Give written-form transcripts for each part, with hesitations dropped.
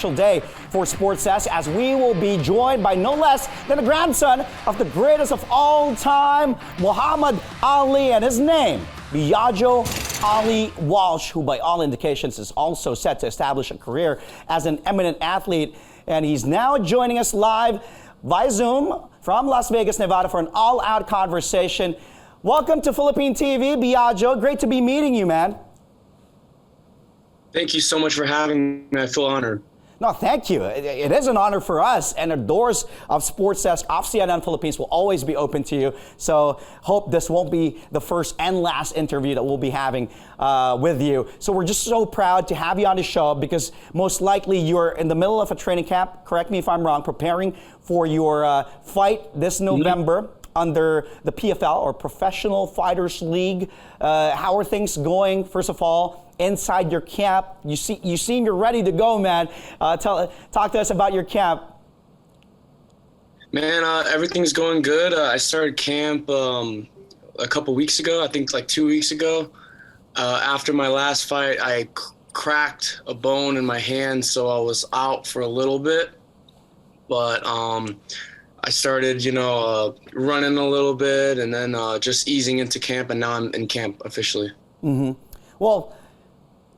special day for Sports Desk, as we will be joined by no less than the grandson of the greatest of all time, Muhammad Ali, and his name, Biagio Ali Walsh, who by all indications is also set to establish a career as an eminent athlete. And he's now joining us live via Zoom from Las Vegas, Nevada for an all-out conversation. Welcome to Philippine TV, Biagio. Great to be meeting you, man. Thank you so much for having me. I feel honored. No, thank you. It is an honor for us, and the doors of Sports Desk of CNN Philippines will always be open to you. So hope this won't be the first and last interview that we'll be having with you. So we're just so proud to have you on the show, because most likely you're in the middle of a training camp, correct me if I'm wrong, preparing for your fight this November under the PFL, or Professional Fighters League. How are things going, first of all, inside your camp? You seem you're ready to go, man. Talk to us about your camp. Man, everything's going good. I started camp a couple weeks ago, I think like 2 weeks ago. After my last fight, I cracked a bone in my hand, so I was out for a little bit. But I started, running a little bit, and then just easing into camp, and now I'm in camp officially. Mm-hmm. Well,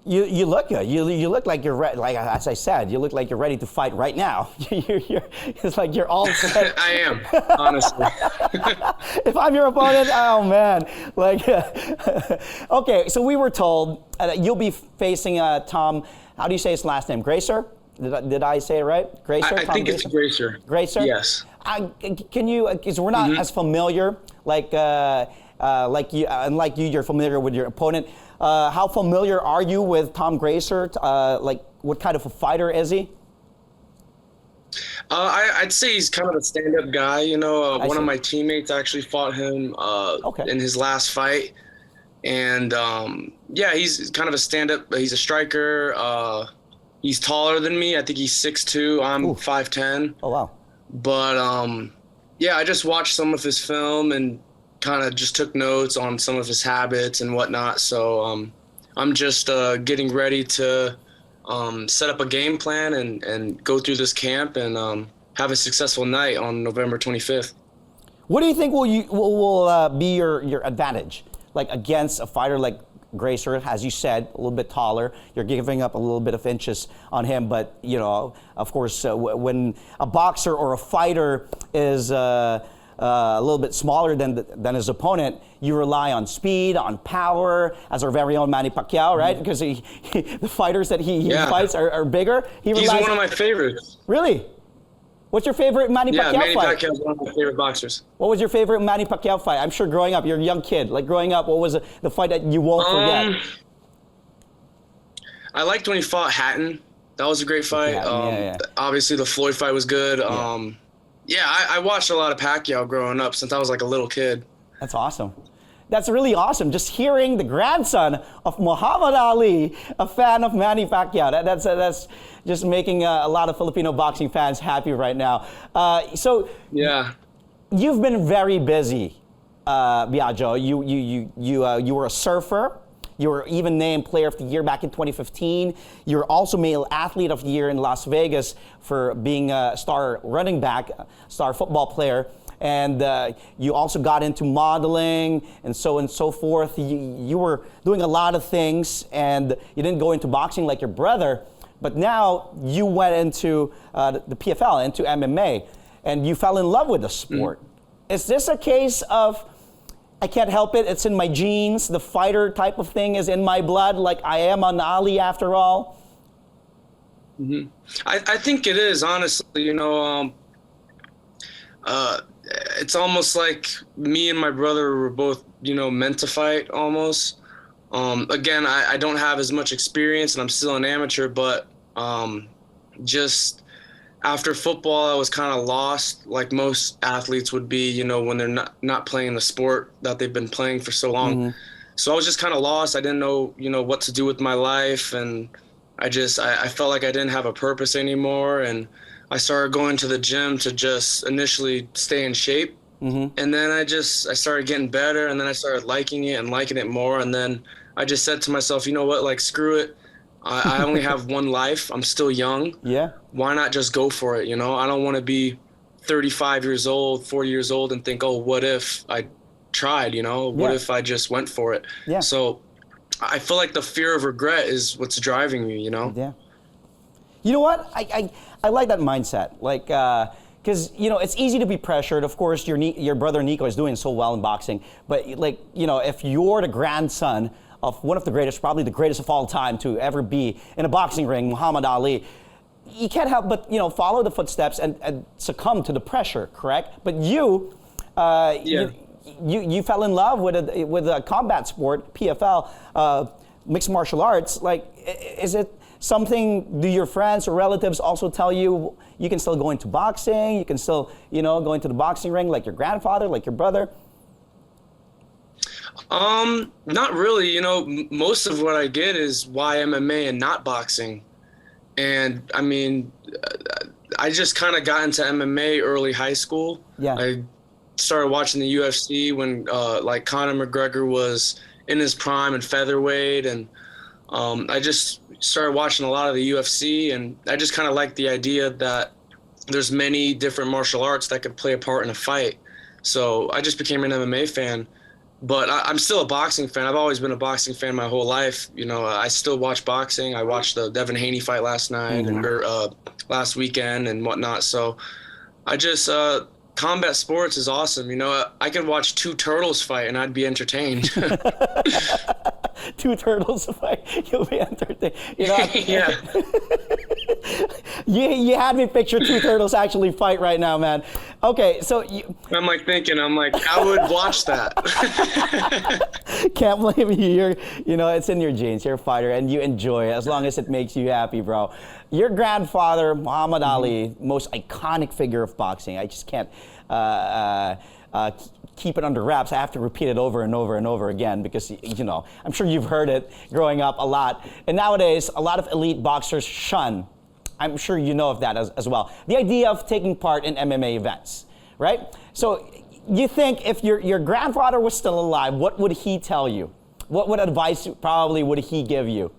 you look good. You look like you're ready. Like, as I said, you look like you're ready to fight right now. It's like you're all set. I am, honestly. If I'm your opponent, oh man. Okay, so we were told that you'll be facing Tom. How do you say his last name? Gracer? Did I say it right? Gracer? I think it's Gracer. Gracer? Yes. Can you? Because we're not as familiar, like you, unlike you, you're familiar with your opponent. How familiar are you with Tom Gracer? What kind of a fighter is he? I'd say he's kind of a stand-up guy. One of my teammates actually fought him in his last fight, and he's kind of a stand-up. He's a striker. He's taller than me. I think he's 6'2". I'm 5'10". Oh wow! But I just watched some of his film and kind of just took notes on some of his habits and whatnot. So I'm just getting ready to set up a game plan and go through this camp and have a successful night on November 25th. What do you think will be your advantage, like against a fighter like Gracer? As you said, a little bit taller. You're giving up a little bit of inches on him, but of course, when a boxer or a fighter is a little bit smaller than his opponent, you rely on speed, on power, as our very own Manny Pacquiao, right? Because the fighters that he fights are bigger. He's one of my favorites. Really? What's your favorite Manny Pacquiao fight? Yeah, Manny Pacquiao is one of my favorite boxers. What was your favorite Manny Pacquiao fight? I'm sure growing up, you're a young kid. Like growing up, what was the fight that you won't forget? I liked when he fought Hatton. That was a great fight. Obviously, the Floyd fight was good. I watched a lot of Pacquiao growing up since I was like a little kid. That's awesome. That's really awesome. Just hearing the grandson of Muhammad Ali, a fan of Manny Pacquiao. That's just making a lot of Filipino boxing fans happy right now. You've been very busy, Biagio. You were a surfer. You were even named Player of the Year back in 2015. You were also Male Athlete of the Year in Las Vegas for being a star running back, star football player. And you also got into modeling and so on and so forth. You were doing a lot of things, and you didn't go into boxing like your brother. But now you went into the PFL, into MMA, and you fell in love with the sport. Is this a case of, I can't help it, it's in my genes, the fighter type of thing is in my blood, like I am an Ali after all? I think it is, honestly. It's almost like me and my brother were both, meant to fight almost. Again, I don't have as much experience and I'm still an amateur, but just after football, I was kind of lost, like most athletes would be, when they're not playing the sport that they've been playing for so long. So I was just kind of lost. I didn't know, what to do with my life. And I felt like I didn't have a purpose anymore. And I started going to the gym to just initially stay in shape. And then I started getting better, and then I started liking it more. And then I just said to myself, you know what, like, screw it. I only have one life. I'm still young. Yeah. Why not just go for it? You know, I don't want to be 35 years old, 40 years old and think, oh, what if I tried, you know? What Yeah. if I just went for it? Yeah. So I feel like the fear of regret is what's driving me, you know? Yeah. You know what? I like that mindset. Like, because, you know, it's easy to be pressured. Of course, your brother Nico is doing so well in boxing. But, like, you know, if you're the grandson of one of the greatest, probably the greatest of all time to ever be in a boxing ring, Muhammad Ali, you can't help but, you know, follow the footsteps and succumb to the pressure, correct? But you, Yeah. you fell in love with a combat sport, PFL, mixed martial arts. Like, is it something, do your friends or relatives also tell you you can still go into boxing, you can still, you know, go into the boxing ring like your grandfather, like your brother? Not really. You know, most of what I get is why MMA and not boxing. And I mean, I just kind of got into MMA early high school. Yeah. I started watching the UFC when like Conor McGregor was in his prime and featherweight, and I just started watching a lot of the UFC, and I just kind of liked the idea that there's many different martial arts that could play a part in a fight. So I just became an MMA fan. But I'm still a boxing fan. I've always been a boxing fan my whole life. You know, I still watch boxing. I watched the Devin Haney fight last night or last weekend and whatnot. So I just combat sports is awesome. You know, I could watch two turtles fight and I'd be entertained. Two turtles fight, you'll be entertained. You know, Yeah. you had me picture two turtles actually fight right now, man. Okay, so I'm like thinking, I would watch that. can't blame you. You know, it's in your genes. You're a fighter, and you enjoy it as long as it makes you happy, bro. Your grandfather, Muhammad Ali, most iconic figure of boxing. I just can't keep it under wraps. I have to repeat it over and over and over again because, you know, I'm sure you've heard it growing up a lot. And nowadays, a lot of elite boxers shun. I'm sure you know of that as well. The idea of taking part in MMA events, right? So you think if your grandfather was still alive, what would he tell you? What advice probably would he give you?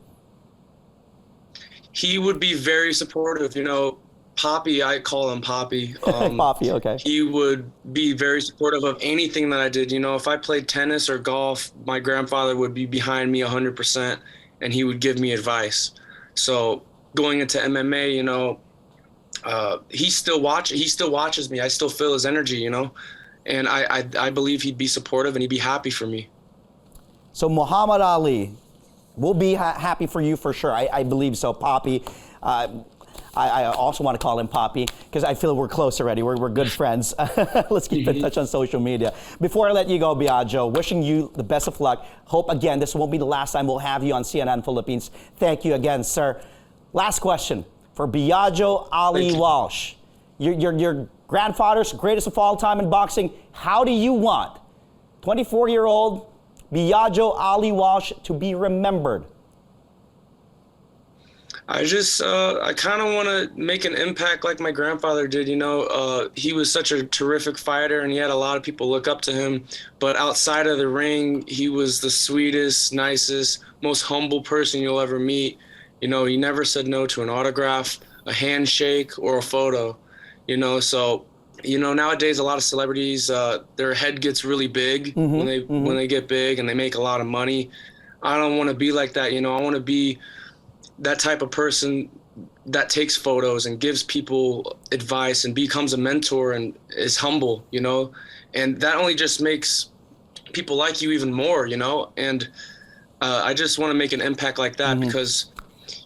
He would be very supportive. You know, Poppy, I call him Poppy. Poppy, okay. He would be very supportive of anything that I did. You know, if I played tennis or golf, my grandfather would be behind me 100%, and he would give me advice. So going into MMA, you know, he still watches me. I still feel his energy, you know, and I believe he'd be supportive and he'd be happy for me. So Muhammad Ali will be happy for you for sure. I believe so, Poppy. I also want to call him Poppy because I feel we're close already. We're good friends. Let's keep in touch on social media. Before I let you go, Biagio, wishing you the best of luck. Hope, again, this won't be the last time we'll have you on CNN Philippines. Thank you again, sir. Last question for Biagio Ali Walsh. Your grandfather's greatest of all time in boxing. How do you want 24-year-old Biagio Ali Walsh to be remembered? I kind of want to make an impact like my grandfather did. You know, he was such a terrific fighter and he had a lot of people look up to him. But outside of the ring, he was the sweetest, nicest, most humble person you'll ever meet. You know, he never said no to an autograph, a handshake, or a photo. You know, so, you know, nowadays a lot of celebrities, their head gets really big when they get big and they make a lot of money. I don't want to be like that. You know, I want to be that type of person that takes photos and gives people advice and becomes a mentor and is humble, you know, and that only just makes people like you even more, you know, and I just want to make an impact like that because,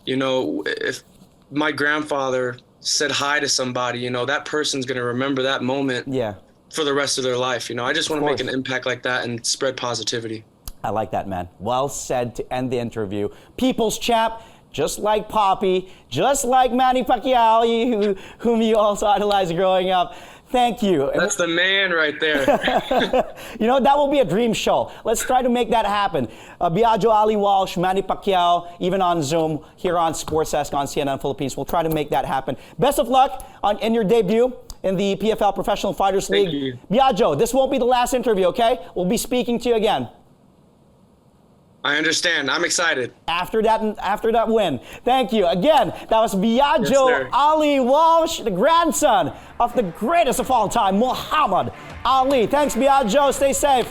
you know, if my grandfather said hi to somebody, you know, that person's going to remember that moment for the rest of their life. You know, I just want to make an impact like that and spread positivity. I like that, man. Well said to end the interview. People's champ, just like Poppy, just like Manny Pacquiao, whom you also idolized growing up. Thank you. That's the man right there. You know, that will be a dream show. Let's try to make that happen. Biagio Ali Walsh, Manny Pacquiao, even on Zoom, here on Sports Desk on CNN Philippines. We'll try to make that happen. Best of luck in your debut in the PFL Professional Fighters League. Thank you. Biagio, this won't be the last interview, okay? We'll be speaking to you again. I understand. I'm excited. After that win. Thank you. Again, that was Biagio sir. Ali Walsh, the grandson of the greatest of all time, Muhammad Ali. Thanks, Biagio. Stay safe.